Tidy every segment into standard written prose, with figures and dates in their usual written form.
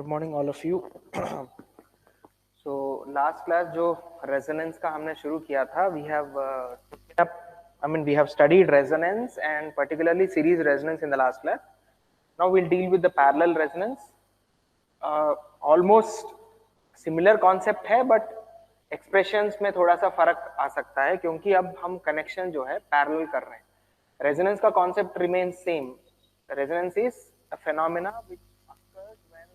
Good morning all of you. So last class जो resonance का हमने शुरू किया था, we have studied resonance and particularly series resonance in the last class. Now we'll deal with the parallel resonance. Almost similar concept है but expressions में थोड़ा सा फर्क आ सकता है क्योंकि अब हम कनेक्शन जो है पैरेलल कर रहे हैं. रेजोनेंस का concept remains same. Resonance is a phenomena which occurs when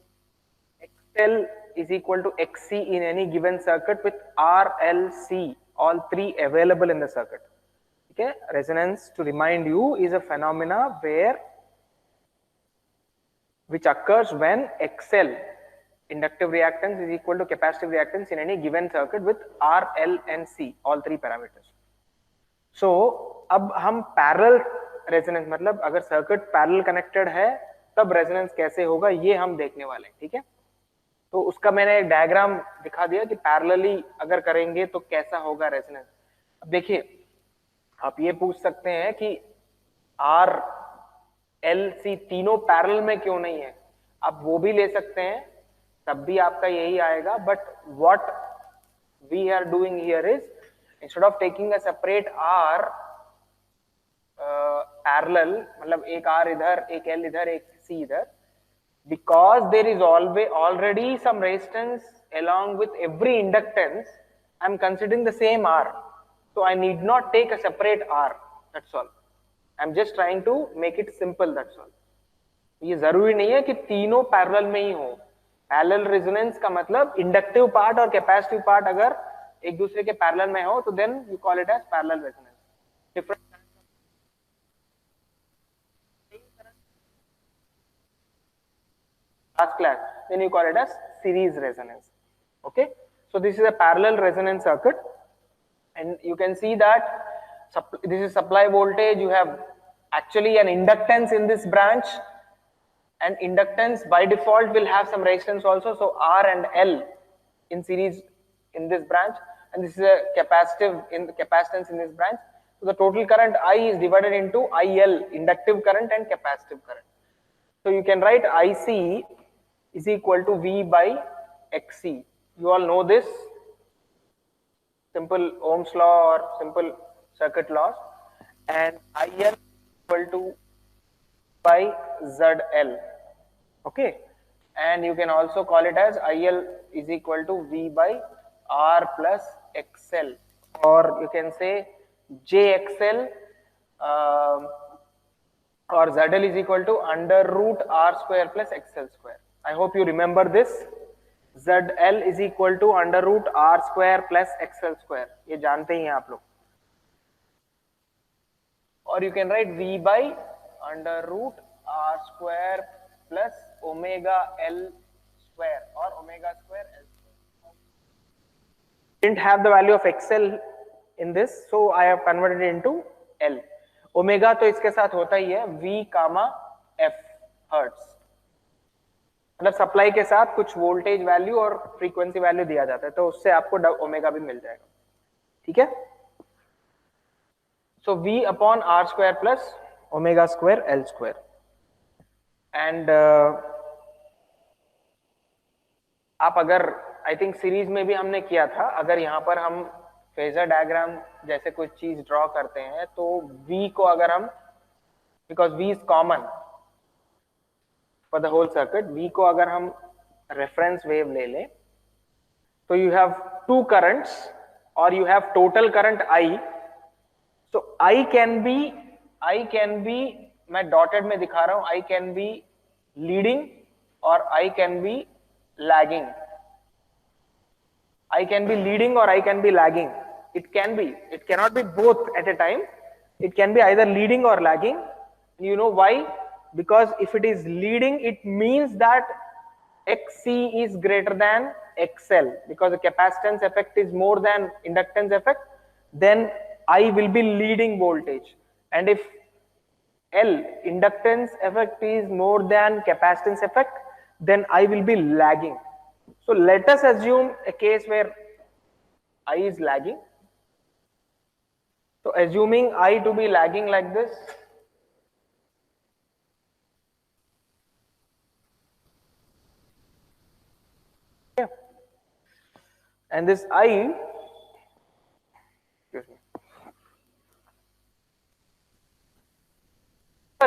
XL is equal to XC in any given circuit with R, L, C, all three available in the circuit. Okay, resonance, to remind you, is a phenomena which occurs when XL, inductive reactance, is equal to capacitive reactance in any given circuit with R, L and C, all three parameters. So अब हम parallel resonance, मतलब अगर circuit parallel connected है तब resonance कैसे होगा ये हम देखने वाले हैं. ठीक है, तो उसका मैंने एक डायग्राम दिखा दिया कि पैरेलली अगर करेंगे तो कैसा होगा रेजोनेंस. अब देखिए, आप ये पूछ सकते हैं कि आर एल सी तीनों पैरेलल में क्यों नहीं है. आप वो भी ले सकते हैं, तब भी आपका यही आएगा. But what we are doing here is, instead of taking a separate R parallel, मतलब एक आर इधर, एक एल इधर, एक सी इधर, because there is already some resistance along with every inductance, I am considering the same R, so I need not take a separate R. That's all. I am just trying to make it simple. That's all. ये जरूरी नहीं है कि तीनों parallel में ही हो. Parallel resonance का मतलब इंडक्टिव पार्ट और कैपेसिटिव पार्ट अगर एक दूसरे के पैरेलल में हो तो then you call it as parallel resonance. Different last class, then you call it as series resonance. Okay, so this is a parallel resonance circuit, and you can see that this is supply voltage. You have actually an inductance in this branch, and inductance by default will have some resistance also, so R and L in series in this branch, and this is a capacitive in the capacitance in this branch. So the total current I is divided into IL, inductive current, and capacitive current. So you can write IC is equal to V by XC. You all know this simple Ohm's law or simple circuit laws. And IL is equal to by ZL. Okay, and you can also call it as IL is equal to V by R plus XL, or you can say JXL, or ZL is equal to under root R square plus XL square. I hope you remember this. ZL is equal to under root R square plus XL square. ये जानते ही हैं आप लोग. Or you can write V by under root R square plus omega L square or omega square L square. Didn't have the value of XL in this, so I have converted it into L. Omega तो इसके साथ होता ही है, V कामा F hertz, मतलब supply के साथ कुछ voltage value और फ्रीक्वेंसी वैल्यू दिया जाता है, तो उससे आपको ओमेगा भी मिल जाएगा. ठीक है, सो V upon R square plus omega square L square. And आप अगर, आई थिंक सीरीज में भी हमने किया था, अगर यहाँ पर हम फेजर डायग्राम जैसे कुछ चीज ड्रॉ करते हैं तो V को अगर हम, because V is common for the whole circuit, V को अगर हम रेफरेंस वेव ले लें तो यू हैव टू करंट्स और you have total current I. So I can be, मैं डॉटेड में दिखा रहा हूं, I कैन बी लीडिंग और I can be lagging. I can be leading or I can be lagging. It cannot be both at a time. It can be either leading or lagging. You know why? Because if it is leading, it means that XC is greater than XL, because the capacitance effect is more than inductance effect. Then I will be leading voltage. And if L, inductance effect, is more than capacitance effect, then I will be lagging. So let us assume a case where I is lagging. So assuming I to be lagging like this, and this I, excuse me,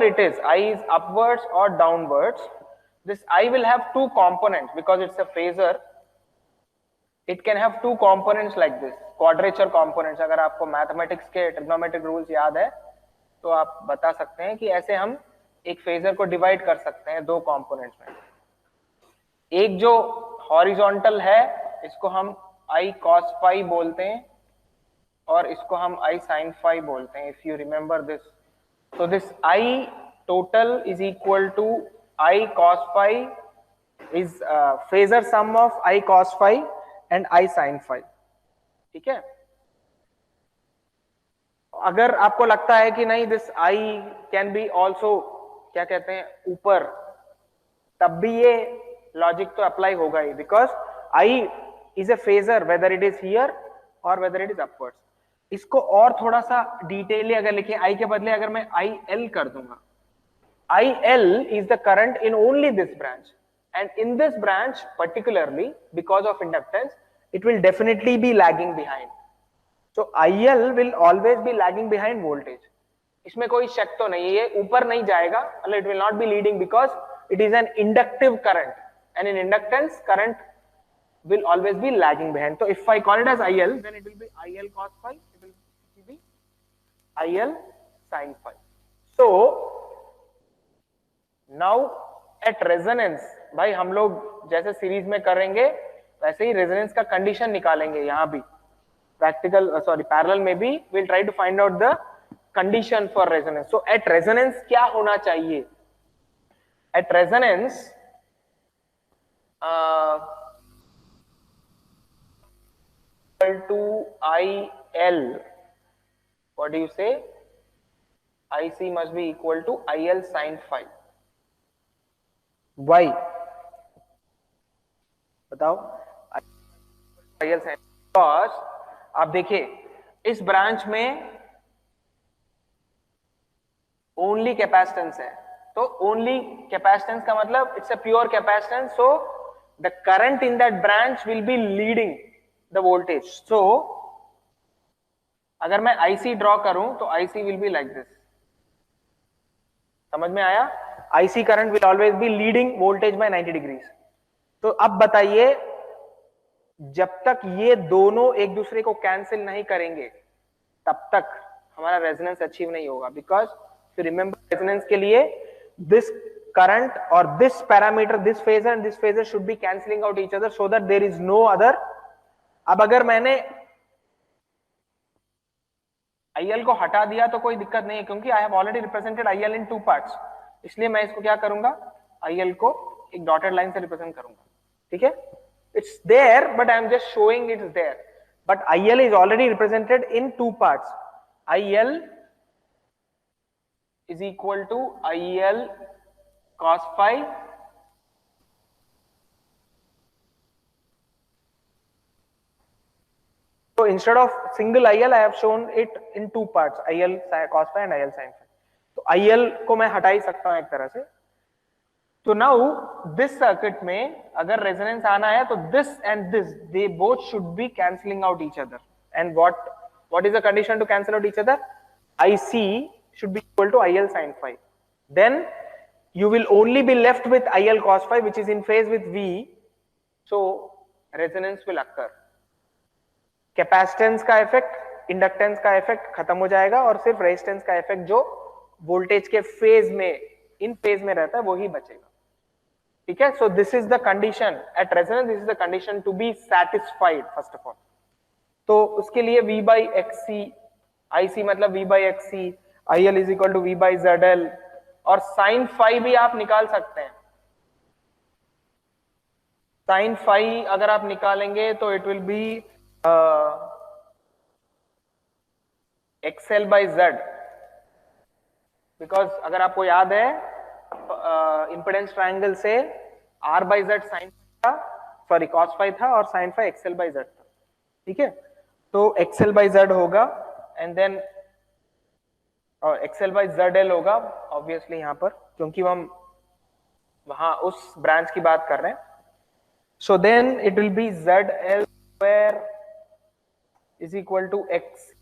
it is I is upwards or downwards, this I will have two components because it's a phasor. It can have two components like this, quadrature components. अगर आपको mathematics के trigonometric rules याद है तो आप बता सकते हैं कि ऐसे हम एक फेजर को डिवाइड कर सकते हैं दो कंपोनेंट्स में. एक जो हॉरिजॉन्टल है इसको हम I cos phi बोलते हैं और इसको हम I sin phi बोलते हैं. If you remember this, so this I total is equal to I cos phi is phasor sum of I cos phi and I sin phi. ठीक है. अगर आपको लगता है कि नहीं this I can B also क्या कहते हैं ऊपर, तब भी ये लॉजिक तो अप्लाई होगा ही, because I is a phasor whether it is here or whether it is upwards. इसको और थोड़ा सा डिटेयली अगर लिखे, I के बदले अगर मैं IL कर दूंगा, IL is the current in only this branch, and in this branch particularly because of inductance it will definitely be lagging behind. So IL will always be lagging behind voltage. इसमें कोई शक तो नहीं है, ये ऊपर नहीं जाएगा, it will not be leading because it is an inductive current, and in inductance current will always be lagging behind. So if I call it as IL, then it will be IL cos phi, it will be IL sin phi. So now at resonance, भाई हम लोग जैसे series में करेंगे वैसे ही resonance का condition निकालेंगे. यहां भी प्रैक्टिकल पैरेलल में भी we'll try to find out the condition for resonance. So at resonance क्या होना चाहिए? At resonance equal to IL, what do you say? IC must be equal to IL sin phi. Why? बताओ. IL sin, because आप देखिए इस branch में only capacitance है, तो ओनली कैपेसिटेंस का मतलब it's a pure capacitance, so the current in that branch will be leading the voltage. So अगर मैं IC ड्रॉ करूं तो IC will be like this. समझ में आया? IC current will always be leading voltage by 90 degrees. तो अब बताइए, जब तक ये दोनों एक दूसरे को कैंसिल नहीं करेंगे तब तक हमारा रेजोनेंस अचीव नहीं होगा. बिकॉज रिमेंबर रेजोनेंस के लिए दिस करंट और this parameter, this phasor and this phasor should be cancelling out each other so that there is no other. अब अगर मैंने IL को हटा दिया तो कोई दिक्कत नहीं है, क्योंकि I have already represented IL in two parts. इसलिए मैं इसको क्या करूंगा, IL को एक डॉटेड लाइन से रिप्रेजेंट करूंगा. ठीक है, it's there but I am just showing it's there, but IL is already represented in two parts. IL is equal to IL cos phi so instead of single IL I have shown it in two parts, IL cos phi and IL sin phi. तो IL को मैं हटा ही सकता हूं एक तरह से. तो नाउ दिस सर्किट में अगर रेजोनेंस आना है तो this and this they both should be cancelling out each other. And what is the condition to cancel out each other? IC should be equal to IL sin phi. Then you will only be left with IL cos phi which is in phase with V. So resonance will occur. Capacitance का effect, inductance का effect खत्म हो जाएगा और सिर्फ resistance का effect जो voltage के फेज में इन फेज में रहता है वो ही बचेगा. ठीक है, so this is the condition at resonance, this is the condition to be satisfied first of all. तो उसके लिए V by XC, IC मतलब V by XC, IL is equal to V by ZL, और sin phi भी आप निकाल सकते हैं. sin phi अगर आप निकालेंगे तो it will B XL by Z, because अगर आपको याद है इंपेडेंस ट्रायंगल से R by Z sin था, सॉरी cos phi था और sin phi XL by Z था. ठीक है, तो XL by Z होगा and then XL by ZL होगा ऑब्वियसली यहां पर, क्योंकि हम वहां उस ब्रांच की बात कर रहे हैं. So then it will be ZL square is equal to x.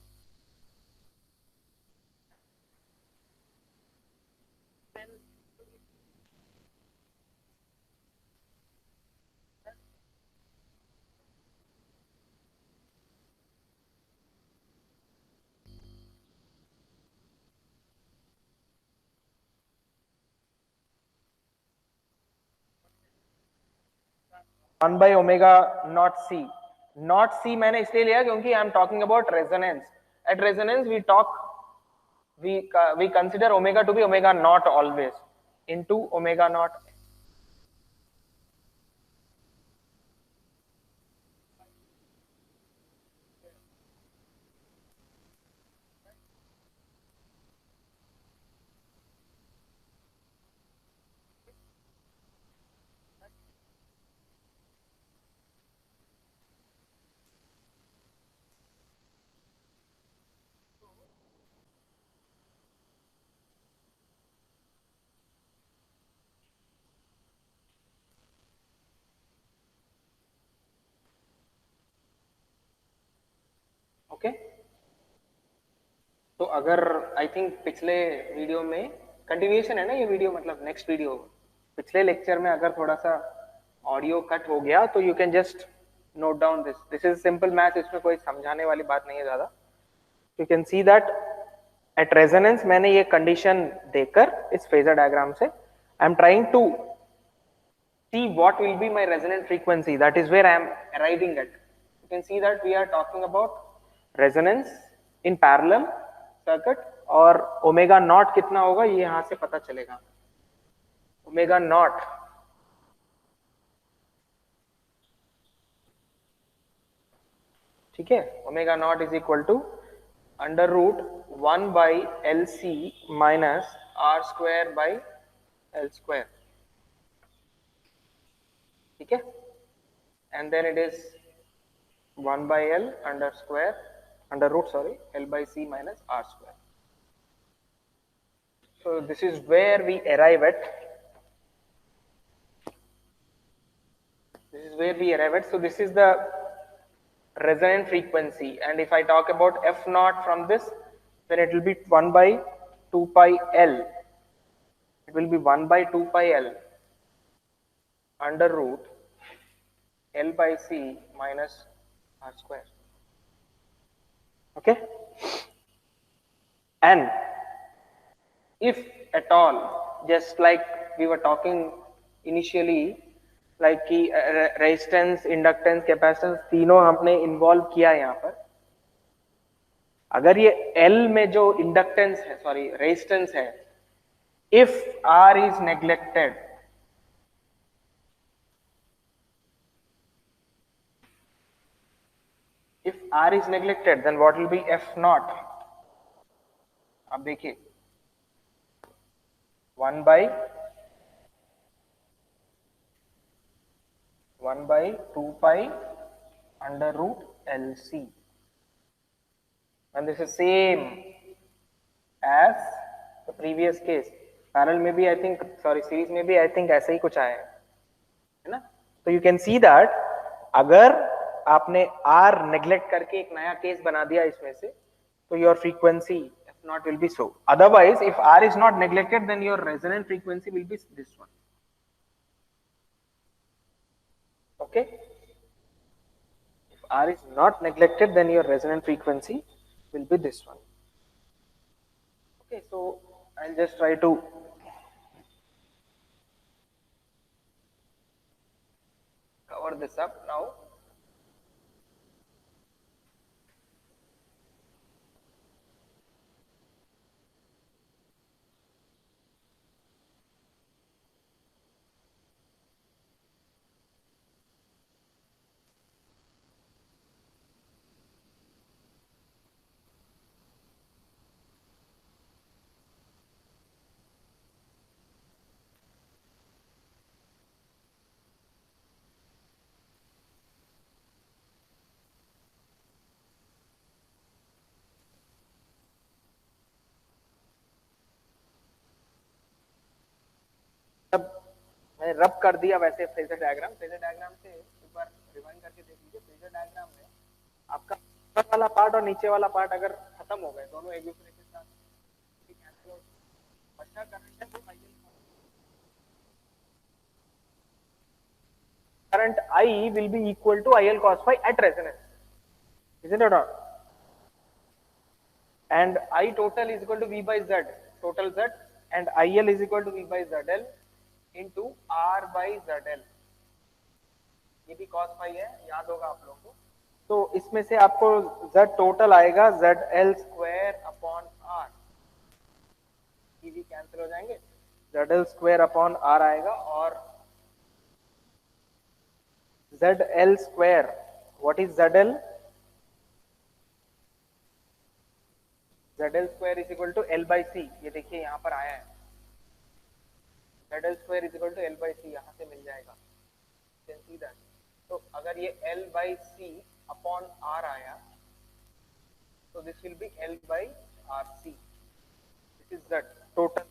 One by omega naught C मैंने इसलिए लिया क्योंकि I am talking about resonance. At resonance we consider omega to be omega naught always into omega naught. Okay तो अगर I think पिछले video में continuation है ना ये वीडियो, मतलब नेक्स्ट वीडियो, पिछले लेक्चर में अगर थोड़ा सा ऑडियो कट हो गया तो you can just note down this is simple math, इसमें कोई समझाने वाली बात नहीं है ज्यादा. You can see that at resonance मैंने ये कंडीशन देकर इस फेजर डायग्राम से I am trying to see what will be my resonant frequency, that is where I am arriving at. You can see that we are talking about resonance in parallel circuit और omega naught कितना होगा ये यहां से पता चलेगा. Omega naught ठीक है, omega naught is equal to under root 1 by L C minus R square by L square. ठीक है, and then it is 1 by L under root L by C minus R square. So this is where we arrive at. So this is the resonant frequency, and if I talk about F naught from this, then it will be 1 by 2 pi L. It will be 1 by 2 pi L under root L by C minus R square. Okay, and if at all, just like we were talking initially, like कि resistance, inductance, capacitance तीनों हमने involve किया यहाँ पर. अगर ये L में जो इंडक्टेंस है, सॉरी रेजिस्टेंस है, if R is neglected, then what will be F naught? अब देखिए 1 by 2 pi under root LC, and this is same as the previous case. Parallel में भी आई थिंक, सॉरी सीरीज में भी I think ऐसा ही कुछ आया है ना. तो यू कैन सी दैट अगर आपने R नेग्लेक्ट करके एक नया केस बना दिया इसमें से, तो your frequency F naught will be so. Otherwise, if R is not neglected, then your resonant frequency will be this one. Okay, if R is not neglected, then your resonant frequency will be this one. Okay, so I'll just try to cover this up now. मैंने रब कर दिया वैसे phasor diagram से एक बार rewind करके देख लीजिए. फेजर फेजर डायग्राम में आपका ऊपर वाला पार्ट और नीचे वाला पार्ट अगर खत्म हो गए, दोनों एक दूसरे के साथ कैंसिल हो, बचा करंट है वो IL current I will be equal to IL cos phi at resonance, isn't it not? And I total is equal to V by Z, total Z, and IL is equal to V by ZL into R by ZL. ये भी cos phi है, याद होगा आप लोगों को. तो इसमें से आपको Z टोटल आएगा ZL स्क्वायर अपॉन R, ये भी कैंसिल हो जाएंगे, ZL स्क्वायर अपॉन R आएगा, और ZL square, what is ZL? ZL square is equal to L by C, ये देखिए यहाँ पर आया है, ZL square is equal to L by C, यहाँ से मिल जाएगा, कैन सी दैट. तो अगर ये L by C upon R आया, तो this will be L by RC, this is Z total.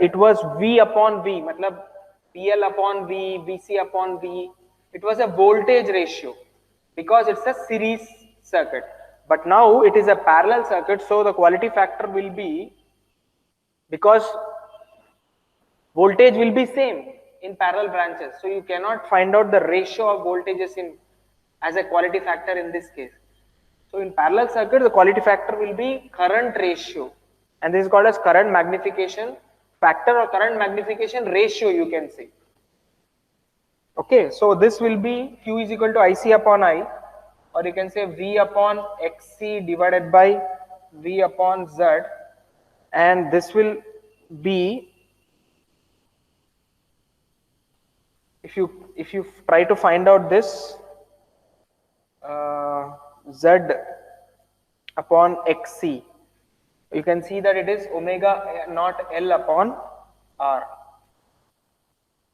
It was V upon V, मतलब PL upon V, VC upon V. It was a voltage ratio because it's a series circuit. But now it is a parallel circuit, so the quality factor will be, because voltage will be same in parallel branches, so you cannot find out the ratio of voltages in as a quality factor in this case. So in parallel circuit, the quality factor will be current ratio, and this is called as current magnification factor or current magnification ratio, you can say. Okay, so this will be Q is equal to IC upon I, or you can say V upon XC divided by V upon Z, and this will be, if you try to find out this Z upon XC, you can see that it is omega naught L upon R.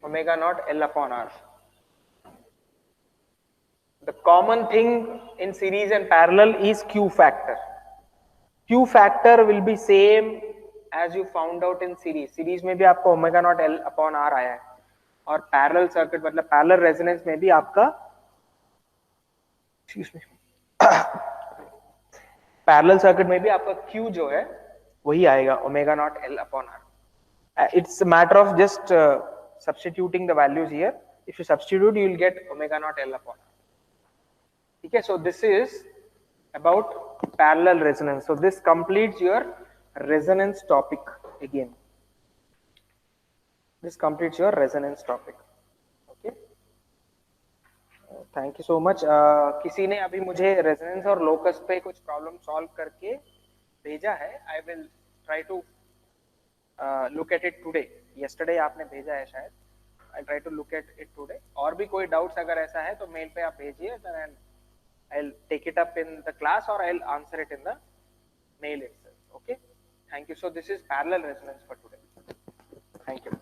Omega naught L upon R. The common thing in series and parallel is Q factor. Q factor will be same as you found out in series. Series में भी आपको omega naught L upon R आया है, और parallel circuit मतलब parallel resonance में भी आपका, excuse me, parallel circuit में भी आपका Q जो है वही आएगा omega naught L upon R. It's a matter of just substituting the values here. If you substitute, you will get omega naught L upon R. Okay, so this is about parallel resonance. So this completes your resonance topic again. This completes your resonance topic. Okay. Thank you so much. किसी ने अभी मुझे resonance और locus पे कुछ problem solve करके भेजा है. I will try to look at it today. Yesterday आपने भेजा है शायद. I'll try to look at it today. और भी कोई doubts अगर ऐसा है तो mail पे आप भेजिए. Then I'll take it up in the class, or I'll answer it in the mail itself. Okay. Thank you. So this is parallel resonance for today. Thank you.